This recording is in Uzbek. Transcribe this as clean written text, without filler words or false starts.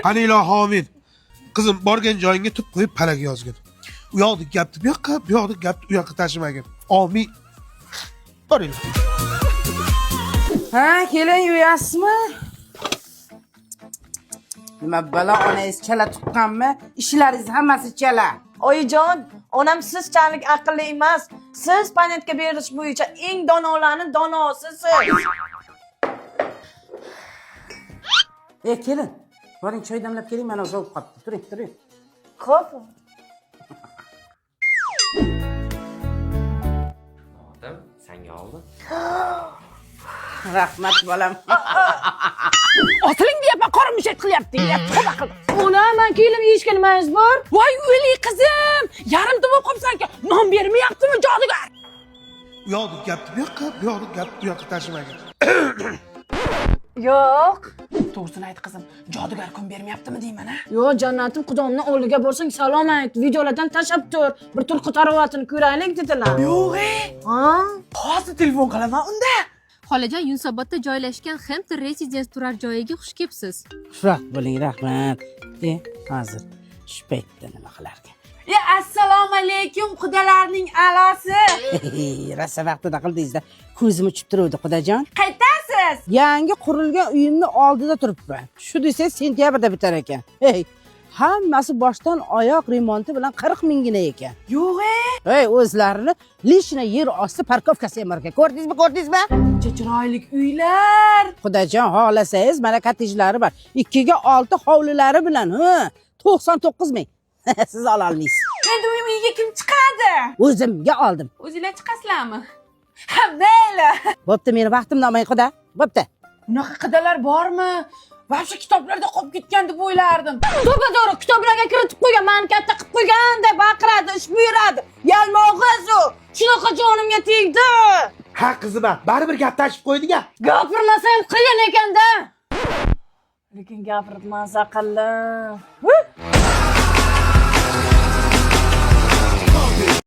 Qani ilohi amin. Qizim borgan joyingga tub qo'yib palaga yozgin. U yoqda gapni bu yoqqa, bu yoqda gapni u yoqqa tashimagin. Amin. Boringlar. Ha, keling uyasizmi? Nima balo onangiz chala tuqqanmi? Ishlaringiz hammasi chala. Oyijon, onam sizchalik aqlli emas. Siz planetka berish bo'yicha eng donolarning donosisiz. Kelin. Boring choy damlab keling, mana sovib qolibdi. Turing. Xo'p. Odam senga oldi. Rahmat bolam. Otiling deyapman, qorin mushak qilyapti. Tavba qil. Ona, men kelim yeyishga nimangiz bor? Voy, o'li qizim, yarim bo'lib qolibsan-ku. Non bermayaptimi jodugar? U yoqda gapni bu yoqqa, bu yoqda gapni u yoqqa tashimagin. Yo'q. To'g'risini ayt qizim, jodugar kun bermayaptimi deyman, ha? Yo, jannatim xudomning oldiga borsang salom ayt, videolardan tashab tur. Bir tur tarovatini ko'raylik dedilar. Yo'q, Ha? hozir telefon qilaman unda. Xolajon, Yunusobodda joylashgan Hampton Residence turar joyiga xush kelibsiz. Xushvaqt bo'ling, rahmat. Hozir shu paytda nima qilarkan? Assalomu alaykum, qudalarning a'losi. Rosa vaqtida qildingiz-da. Ko'zim uchib turuvdi, xudajon. Qaytasiz? Yangi qurilgan uyimni oldida turibman. Shu desangiz sentyabrda bitar ekan. Hammasi boshdan oyoq remonti bilan 40 mingina ekan. Yo'q, O'zlarini lishna yer osti parkovkasi emar ekan. Ko'rdingizmi? chiroyli uylar. Xudajon, xohlasangiz mana kottejlari bor. 2 ga 6 hovlilari bilan, 99 ming. Siz ola olmaysiz. Endi uyga kim chiqadi? O'zimga oldim. O'zinglar chiqasizlarmi? Ha, mayli. Bo'pti, meni vaqtimni olmang, xuda. Bo'pti. Bunaqa qidalar bormi? Vobshe kitoblarda qolib ketgan deb o'ylardim. To'g'ri, kitoblarga kiritib qo'ygan, meni katta qilib qo'ygan deb baqiradi, ish buyuradi. Yalmog'iz u. Shunaqa jonimga tegdi. Ha qizim, baribir gap tashib qo'ydi-ga. Gapirmasam qiyin ekanda. Lekin gapirib maza qildim.